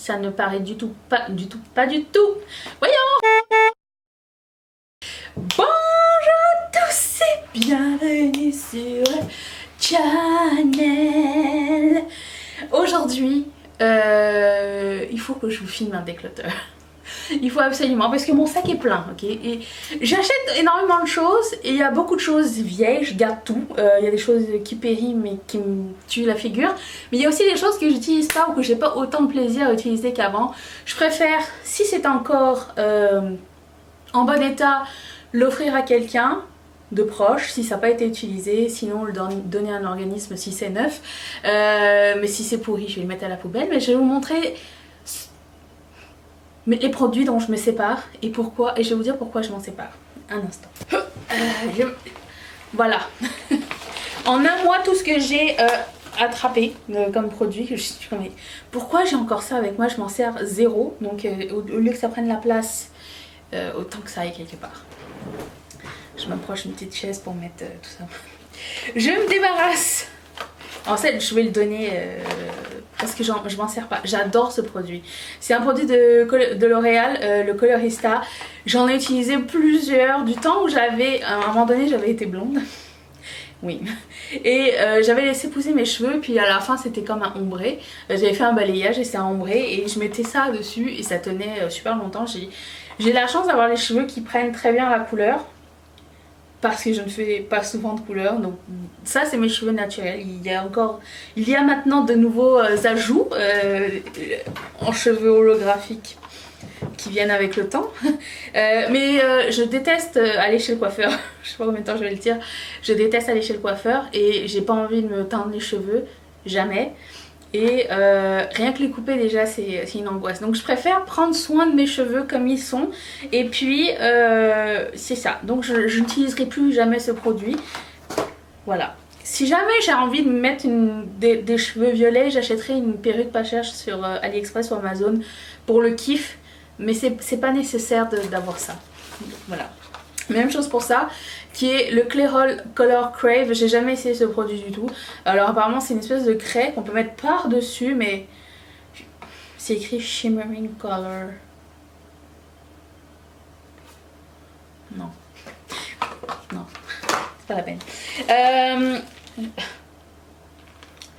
ça ne paraît du tout, pas du tout, pas du tout. Voyons. Bonjour à tous et bienvenue sur le channel. Aujourd'hui, il faut que je vous filme un déclutter. Il faut absolument, parce que mon sac est plein, ok. Et j'achète énormément de choses et il y a beaucoup de choses vieilles, je garde tout. Il y a des choses qui périment mais qui me tuent la figure. Mais il y a aussi des choses que j'utilise pas ou que j'ai pas autant de plaisir à utiliser qu'avant. Je préfère, si c'est encore en bon état, l'offrir à quelqu'un de proche si ça n'a pas été utilisé, sinon le donner à un organisme si c'est neuf. Mais si c'est pourri, je vais le mettre à la poubelle. Mais je vais vous montrer les produits dont je me sépare et pourquoi, et je vais vous dire pourquoi je m'en sépare. Un instant. Voilà. En un mois, tout ce que j'ai attrapé comme produit, je suis comme, pourquoi j'ai encore ça avec moi? Je m'en sers zéro, donc au lieu que ça prenne la place, autant que ça aille quelque part. Je m'approche d'une petite chaise pour mettre tout ça. Je me débarrasse. En fait, je vais le donner parce que je m'en sers pas. J'adore ce produit. C'est un produit de L'Oréal, le Colorista. J'en ai utilisé plusieurs du temps où j'avais, à un moment donné, j'avais été blonde. Oui. Et j'avais laissé pousser mes cheveux, puis à la fin c'était comme un ombré. J'avais fait un balayage et c'est un ombré et je mettais ça dessus et ça tenait super longtemps. J'ai la chance d'avoir les cheveux qui prennent très bien la couleur. Parce que je ne fais pas souvent de couleur, donc ça c'est mes cheveux naturels. Il y a maintenant de nouveaux ajouts en cheveux holographiques qui viennent avec le temps. Mais je déteste aller chez le coiffeur. Je sais pas combien de temps je vais le dire. Je déteste aller chez le coiffeur et j'ai pas envie de me teindre les cheveux, jamais. Et rien que les couper déjà c'est une angoisse. Donc je préfère prendre soin de mes cheveux comme ils sont. Et puis c'est ça. Donc je n'utiliserai plus jamais ce produit. Voilà. Si jamais j'ai envie de me mettre des cheveux violets, j'achèterai une perruque pas chère sur AliExpress ou Amazon pour le kiff. Mais c'est pas nécessaire d'avoir ça. Voilà. Même chose pour ça, qui est le Clairol Color Crave. J'ai jamais essayé ce produit du tout. Alors apparemment c'est une espèce de craie qu'on peut mettre par dessus, mais c'est écrit Shimmering Color. Non. Non, c'est pas la peine.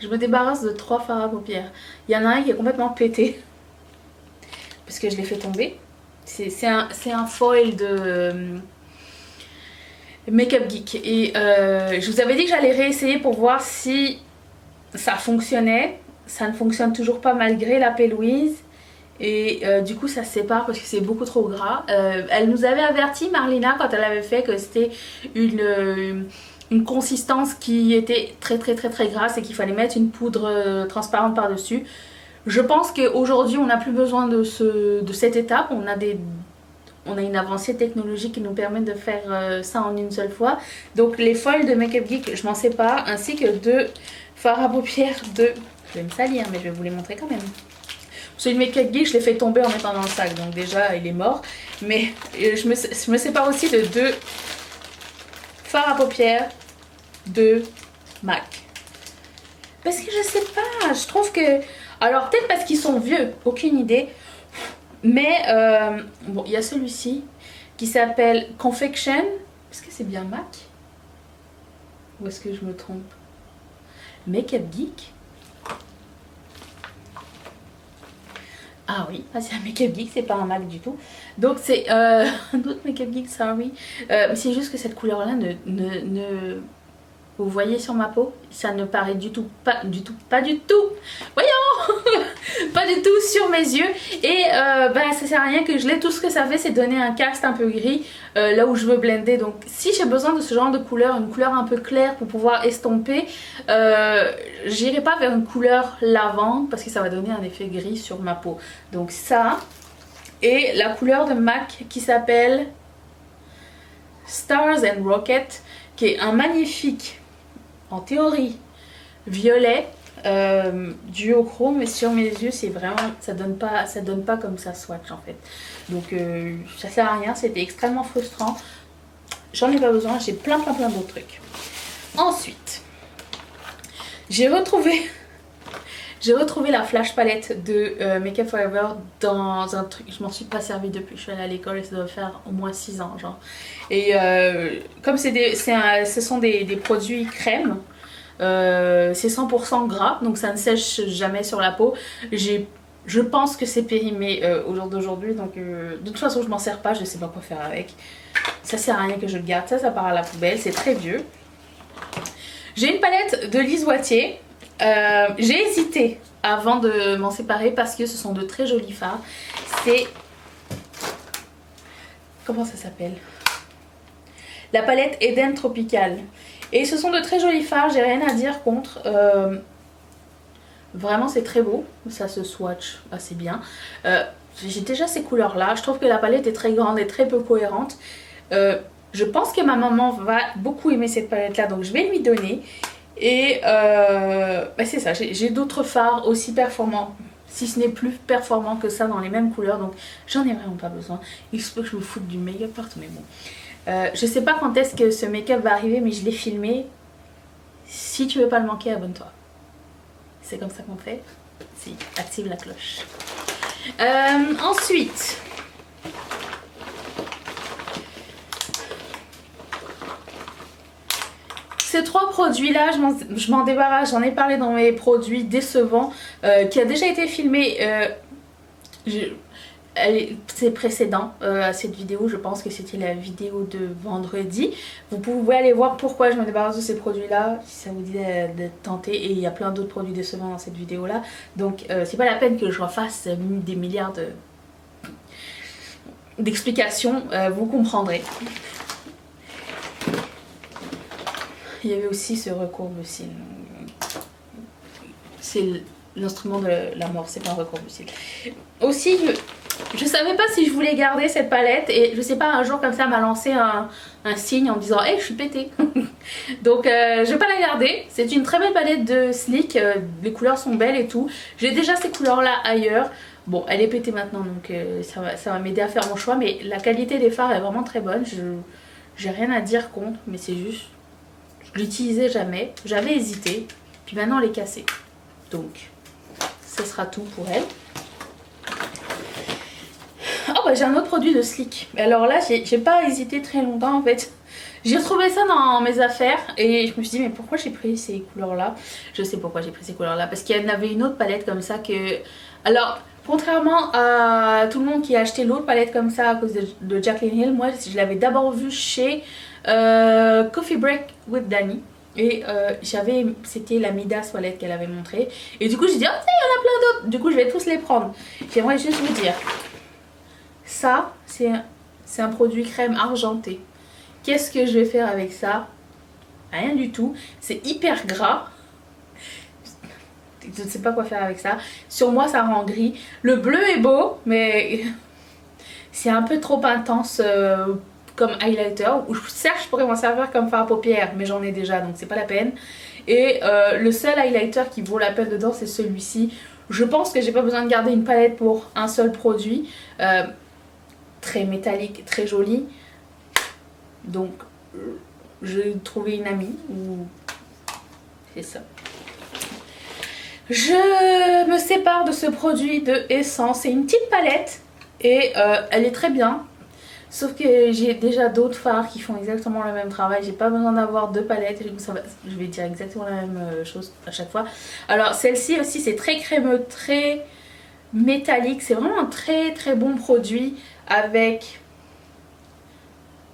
Je me débarrasse de 3 fards à paupières. Il y en a un qui est complètement pété. Parce que je l'ai fait tomber. C'est un foil de Make-up Geek et je vous avais dit que j'allais réessayer pour voir si ça fonctionnait. Ça ne fonctionne toujours pas malgré l'appel Louise et du coup ça se sépare parce que c'est beaucoup trop gras. Elle nous avait averti, Marlina, quand elle avait fait, que c'était une consistance qui était très grasse et qu'il fallait mettre une poudre transparente par dessus. Je pense qu'aujourd'hui on n'a plus besoin de cette étape. On a une avancée technologique qui nous permet de faire ça en une seule fois. Donc les foils de Make-up Geek, je m'en sépare, ainsi que 2 fards à paupières de... Je vais me salir, mais je vais vous les montrer quand même. Celui de Make-up Geek, je l'ai fait tomber en mettant dans le sac, donc déjà il est mort. Mais je me sépare aussi de 2 fards à paupières de MAC. Parce que je sais pas, je trouve que... Alors peut-être parce qu'ils sont vieux, aucune idée. Mais bon, il y a celui-ci qui s'appelle Confection. Est-ce que c'est bien MAC? Ou est-ce que je me trompe? Make-up Geek. Ah oui, c'est un Make-up Geek, c'est pas un MAC du tout. Donc c'est un autre Make-up Geek, sorry. Mais c'est juste que cette couleur-là vous voyez sur ma peau, ça ne paraît du tout, pas du tout, voyons, pas du tout sur mes yeux. Et ça sert à rien que je l'ai. Tout ce que ça fait, c'est donner un cast un peu gris là où je veux blender. Donc si j'ai besoin de ce genre de couleur, une couleur un peu claire pour pouvoir estomper, j'irai pas vers une couleur lavande parce que ça va donner un effet gris sur ma peau. Donc ça, et la couleur de MAC qui s'appelle Stars and Rocket, qui est un magnifique, en théorie, violet duochrome, mais sur mes yeux c'est vraiment, ça donne pas comme ça swatch en fait. Donc ça sert à rien, c'était extrêmement frustrant. J'en ai pas besoin, j'ai plein d'autres trucs. Ensuite, j'ai retrouvé J'ai retrouvé la flash palette de Make Up Forever dans un truc, je m'en suis pas servi depuis que je suis allée à l'école et ça doit faire au moins 6 ans genre. Et comme ce sont des produits crème, c'est 100% gras donc ça ne sèche jamais sur la peau. Je pense que c'est périmé au jour d'aujourd'hui donc de toute façon je m'en sers pas, je sais pas quoi faire avec. Ça sert à rien que je le garde, ça part à la poubelle, c'est très vieux. J'ai une palette de Lise Wattier. J'ai hésité avant de m'en séparer parce que ce sont de très jolis fards. C'est... Comment ça s'appelle? La palette Eden Tropical. Et ce sont de très jolis fards, j'ai rien à dire contre. Vraiment c'est très beau, ça se swatch assez bien. J'ai déjà ces couleurs là, je trouve que la palette est très grande et très peu cohérente. Je pense que ma maman va beaucoup aimer cette palette là donc je vais lui donner. Et c'est ça, j'ai d'autres fards aussi performants, si ce n'est plus performant que ça dans les mêmes couleurs, donc j'en ai vraiment pas besoin. Il se peut que je me foute du make-up partout, mais bon. Je sais pas quand est-ce que ce make-up va arriver, mais je l'ai filmé. Si tu veux pas le manquer, abonne-toi. C'est comme ça qu'on fait. Si, active la cloche. Ensuite... Ces 3 produits là, je m'en débarrasse, j'en ai parlé dans mes produits décevants qui a déjà été filmé, c'est précédent à cette vidéo, je pense que c'était la vidéo de vendredi. Vous pouvez aller voir pourquoi je me débarrasse de ces produits là, si ça vous dit de tenter, et il y a plein d'autres produits décevants dans cette vidéo là. Donc c'est pas la peine que je refasse des milliards d'explications, vous comprendrez. Il y avait aussi ce recourbe-cils. C'est l'instrument de la mort, c'est pas un recourbe-cils. Aussi, je savais pas si je voulais garder cette palette et je sais pas, un jour comme ça m'a lancé un signe en me disant hey, je suis pétée. Donc je vais pas la garder. C'est une très belle palette de Sleek, les couleurs sont belles et tout. J'ai déjà ces couleurs là ailleurs. Bon, elle est pétée maintenant donc ça va m'aider à faire mon choix, mais la qualité des fards est vraiment très bonne. J'ai rien à dire contre, mais c'est juste... Je l'utilisais jamais, j'avais hésité, puis maintenant elle est cassée. Donc, ce sera tout pour elle. Oh bah j'ai un autre produit de Sleek. Alors là, j'ai pas hésité très longtemps en fait. J'ai retrouvé ça dans mes affaires et je me suis dit mais pourquoi j'ai pris ces couleurs là? Je sais pourquoi j'ai pris ces couleurs là, parce qu'il y en avait une autre palette comme ça que... Alors... Contrairement à tout le monde qui a acheté l'autre palette comme ça à cause de Jaclyn Hill, moi je l'avais d'abord vue chez Coffee Break with Dani. Et c'était la Midas palette qu'elle avait montrée. Et du coup j'ai dit, oh tiens, il y en a plein d'autres. Du coup je vais tous les prendre. J'aimerais juste vous dire, ça c'est un produit crème argenté. Qu'est-ce que je vais faire avec ça? Rien du tout. C'est hyper gras. Je ne sais pas quoi faire avec ça. Sur moi ça rend gris. Le bleu est beau mais c'est un peu trop intense comme highlighter. Certes je pourrais m'en servir comme fard à paupières mais j'en ai déjà donc c'est pas la peine. Et le seul highlighter qui vaut la peine dedans c'est celui-ci. Je pense que j'ai pas besoin de garder une palette pour un seul produit. Très métallique, très joli. Donc j'ai trouvé une amie ou c'est ça. Je me sépare de ce produit de Essence. C'est une petite palette et elle est très bien. Sauf que j'ai déjà d'autres fards qui font exactement le même travail. J'ai pas besoin d'avoir 2 palettes. Je vais dire exactement la même chose à chaque fois. Alors celle-ci aussi c'est très crémeux, très métallique. C'est vraiment un très très bon produit avec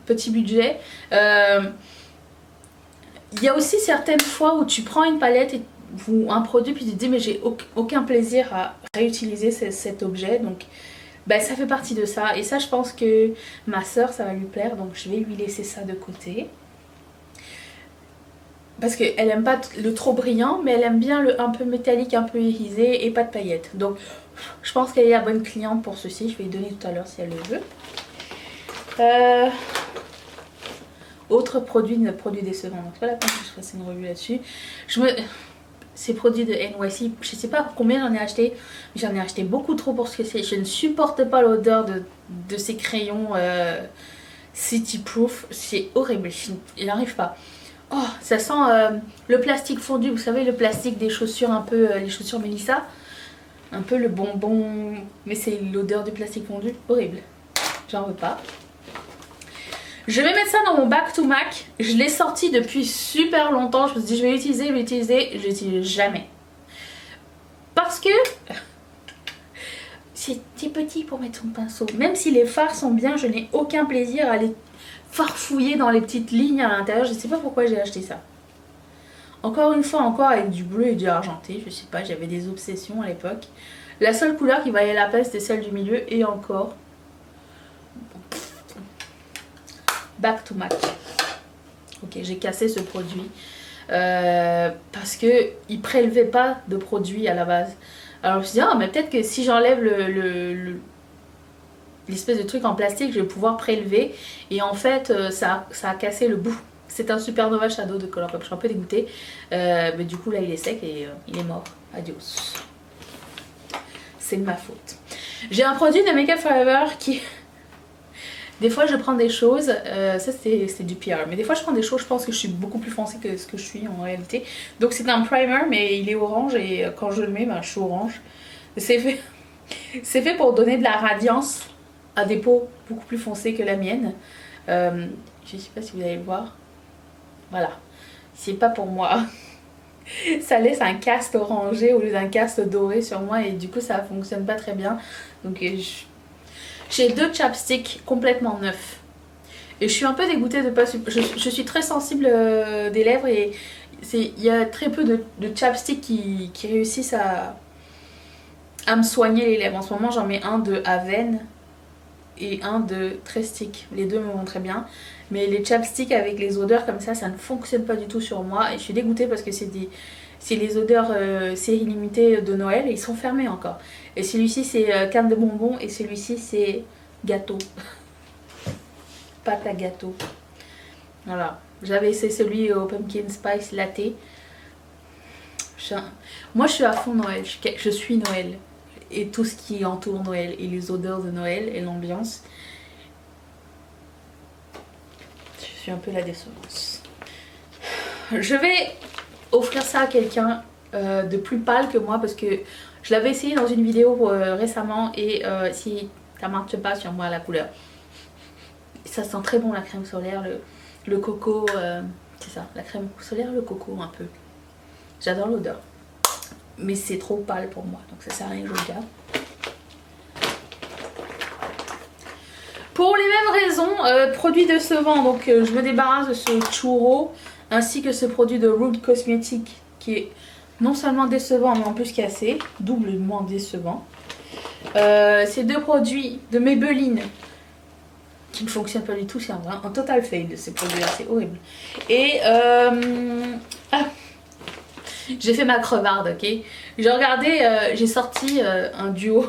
petit budget. Il y a aussi certaines fois où tu prends une palette ou un produit puis tu te dis mais j'ai aucun plaisir à réutiliser cet objet, donc ben, ça fait partie de ça. Et ça je pense que ma soeur ça va lui plaire, donc je vais lui laisser ça de côté parce qu'elle aime pas le trop brillant mais elle aime bien le un peu métallique, un peu irisé et pas de paillettes, donc je pense qu'elle est la bonne cliente pour ceci. Je vais lui donner tout à l'heure si elle le veut. Autre produit décevant, donc c'est pas la peine que je fasse une revue là-dessus. Ces produits de NYC, je sais pas combien j'en ai acheté, mais j'en ai acheté beaucoup trop pour ce que c'est. Je ne supporte pas l'odeur de ces crayons City Proof, c'est horrible, il n'arrive pas. Oh, ça sent le plastique fondu, vous savez, le plastique des chaussures un peu, les chaussures Mélissa. Un peu le bonbon, mais c'est l'odeur du plastique fondu, horrible. J'en veux pas. Je vais mettre ça dans mon back to Mac. Je l'ai sorti depuis super longtemps. Je me suis dit je vais l'utiliser, je l'utilise jamais. Parce que c'est petit pour mettre son pinceau. Même si les fards sont bien, je n'ai aucun plaisir à les farfouiller dans les petites lignes à l'intérieur. Je sais pas pourquoi j'ai acheté ça. Encore une fois, encore avec du bleu et du argenté. Je sais pas, j'avais des obsessions à l'époque. La seule couleur qui valait la peine, c'était celle du milieu. Et encore. Back to Mac. Ok, j'ai cassé ce produit. Parce que il prélevait pas de produit à la base. Alors je me suis dit, ah, mais peut-être que si j'enlève l'espèce de truc en plastique, je vais pouvoir prélever. Et en fait, ça a cassé le bout. C'est un Supernova Shadow de Colourpop. Je suis un peu dégoûtée. Mais du coup, là, il est sec et il est mort. Adios. C'est de ma faute. J'ai un produit de Make Up Forever qui... Des fois, je prends des choses... ça, c'est du PR. Mais des fois, je prends des choses, je pense que je suis beaucoup plus foncée que ce que je suis en réalité. Donc, c'est un primer, mais il est orange. Et quand je le mets, ben, je suis orange. C'est fait pour donner de la radiance à des peaux beaucoup plus foncées que la mienne. Je ne sais pas si vous allez le voir. Voilà, c'est pas pour moi. Ça laisse un cast orangé au lieu d'un cast doré sur moi et du coup ça fonctionne pas très bien. Donc j'ai deux chapsticks complètement neufs. Et je suis un peu dégoûtée de pas... Je suis très sensible des lèvres et il y a très peu de chapsticks qui réussissent à me soigner les lèvres. En ce moment j'en mets un de Aven et un de Trestic. Les deux me vont très bien. Mais les chapsticks avec les odeurs comme ça ne fonctionne pas du tout sur moi. Et je suis dégoûtée parce que c'est les odeurs série limitée de Noël et ils sont fermés encore. Et celui-ci c'est canne de bonbons et celui-ci c'est gâteau. Pâte à gâteau. Voilà. J'avais essayé celui au pumpkin spice latte. Moi je suis à fond Noël. Je suis Noël. Et tout ce qui entoure Noël et les odeurs de Noël et l'ambiance. Je suis un peu la décevance. Je vais offrir ça à quelqu'un de plus pâle que moi parce que je l'avais essayé dans une vidéo récemment et si ça marche pas sur moi la couleur. Ça sent très bon la crème solaire, le coco, c'est ça, la crème solaire, le coco un peu. J'adore l'odeur. Mais c'est trop pâle pour moi, donc ça sert à rien que je le garde. Pour les mêmes raisons, produit décevant, donc je me débarrasse de ce churro ainsi que ce produit de Rude Cosmetics qui est non seulement décevant mais en plus cassé, doublement décevant. Ces deux produits de Maybelline qui ne fonctionnent pas du tout, c'est un total fail de ces produits là, c'est horrible. Et j'ai fait ma crevarde, ok. J'ai regardé, j'ai sorti un duo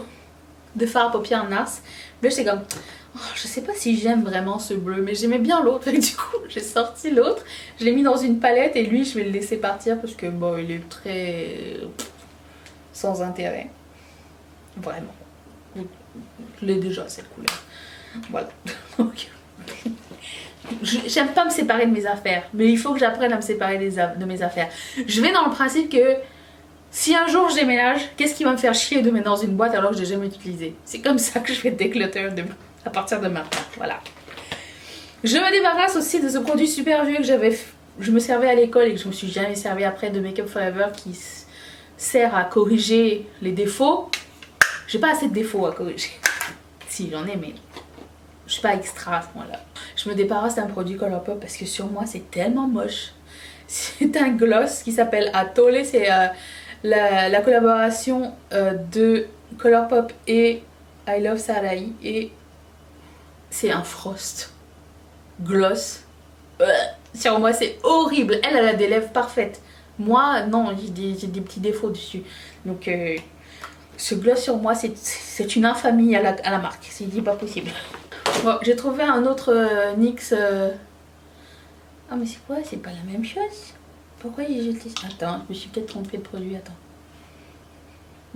de fard à paupières NARS. Là j'étais comme, oh, je sais pas si j'aime vraiment ce bleu, mais j'aimais bien l'autre. Du coup j'ai sorti l'autre, je l'ai mis dans une palette et lui je vais le laisser partir parce que bon il est très sans intérêt. Vraiment. Je l'ai déjà cette couleur. Voilà. J'aime pas me séparer de mes affaires, mais il faut que j'apprenne à me séparer de mes affaires. Je vais dans le principe que si un jour je déménage, qu'est-ce qui va me faire chier de mettre dans une boîte alors que je l'ai jamais utilisé? C'est comme ça que je fais déclutter à partir de maintenant. Voilà. Je me débarrasse aussi de ce produit super vieux que je me servais à l'école et que je me suis jamais servi après de Make Up Forever qui sert à corriger les défauts. J'ai pas assez de défauts à corriger. Si, j'en ai, mais je suis pas extra à ce point-là. Je me débarrasse d'un produit Colourpop parce que sur moi c'est tellement moche. C'est un gloss qui s'appelle Atole. C'est la collaboration de Colourpop et I Love Sarai. Et c'est un frost gloss. Sur moi c'est horrible. Elle a des lèvres parfaites. Moi non, j'ai des petits défauts dessus. Donc ce gloss sur moi c'est une infamie à la marque. C'est pas possible. Bon, j'ai trouvé un autre NYX. Ah mais c'est quoi? C'est pas la même chose? Pourquoi j'ai jeté ça? Attends, je me suis peut-être trompée de produit, attends.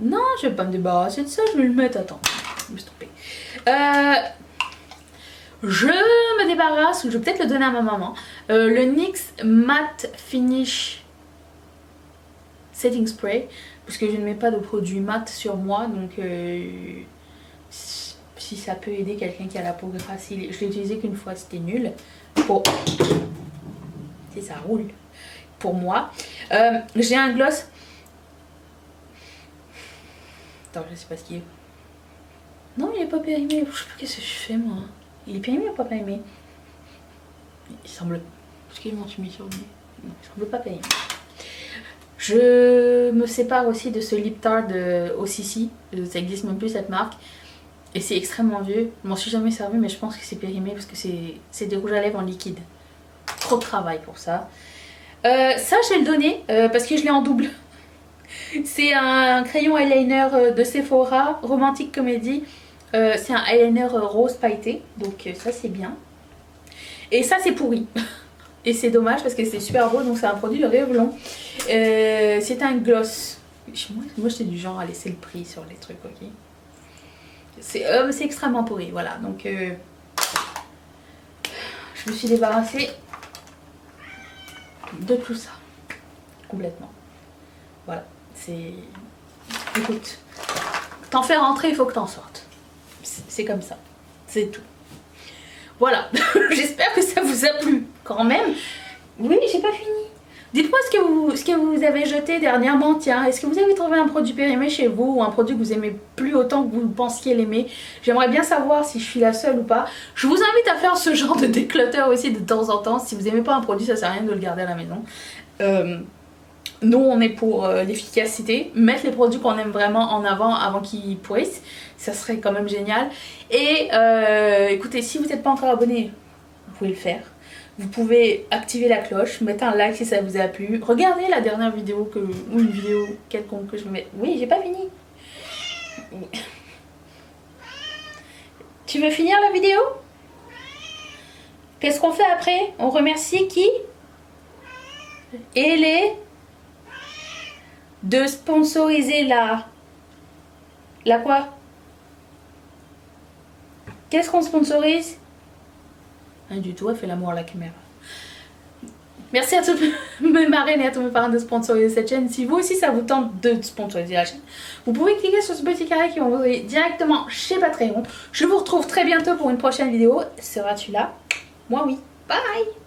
Non, je vais pas me débarrasser de ça, je vais le mettre, attends. Je me suis trompée. Je me débarrasse, ou je vais peut-être le donner à ma maman. Le NYX Matte Finish Setting Spray, parce que je ne mets pas de produit mat sur moi, donc si ça peut aider quelqu'un qui a la peau grasse, je l'ai utilisé qu'une fois, c'était nul. Bon, si ça roule pour moi. J'ai un gloss. Attends, je sais pas ce qu'il est. Non, il est pas périmé. Je sais pas qu'est-ce que je fais moi. Il est périmé ou pas périmé? Il semble. Parce qu'ils m'ont mis sur le nez. Non, il semble pas périmé. Je me sépare aussi de ce lip tart de OCC. Ça existe même plus cette marque. Et c'est extrêmement vieux. Je m'en suis jamais servi, mais je pense que c'est périmé parce que c'est des rouges à lèvres en liquide. Trop de travail pour ça. Ça, je vais le donner parce que je l'ai en double. C'est un crayon eyeliner de Sephora, Romantic Comedy. C'est un eyeliner rose pailleté, donc ça c'est bien. Et ça c'est pourri. Et c'est dommage parce que c'est super beau, donc c'est un produit de Revlon. C'est un gloss. Moi j'étais du genre à laisser le prix sur les trucs, ok. C'est extrêmement pourri, voilà. Donc je me suis débarrassée de tout ça. Complètement. Voilà. C'est... Écoute, t'en fais rentrer, il faut que t'en sortes. C'est comme ça. C'est tout. Voilà. J'espère que ça vous a plu. Quand même. Oui, j'ai pas fini. Dites-moi ce que vous avez jeté dernièrement. Tiens, est-ce que vous avez trouvé un produit périmé chez vous ou un produit que vous aimez plus autant que vous pensiez l'aimer? J'aimerais bien savoir si je suis la seule ou pas. Je vous invite à faire ce genre de déclutter aussi de temps en temps. Si vous aimez pas un produit, ça sert à rien de le garder à la maison. Nous on est pour l'efficacité, mettre les produits qu'on aime vraiment en avant qu'ils pourrissent, ça serait quand même génial. Et écoutez, si vous n'êtes pas encore abonné, vous pouvez le faire. Vous pouvez activer la cloche, mettre un like si ça vous a plu. Regardez la dernière vidéo ou une vidéo quelconque que je vais mettre. Oui, j'ai pas fini. Tu veux finir la vidéo? Qu'est-ce qu'on fait après? On remercie qui? Et les... de sponsoriser la quoi? Qu'est-ce qu'on sponsorise? Rien du tout, elle fait l'amour à la caméra. Merci à toutes mes marraines et à tous mes parents de sponsoriser cette chaîne. Si vous aussi ça vous tente de sponsoriser la chaîne, vous pouvez cliquer sur ce petit carré qui va vous envoyer directement chez Patreon. Je vous retrouve très bientôt pour une prochaine vidéo. Seras-tu là? Moi oui. Bye!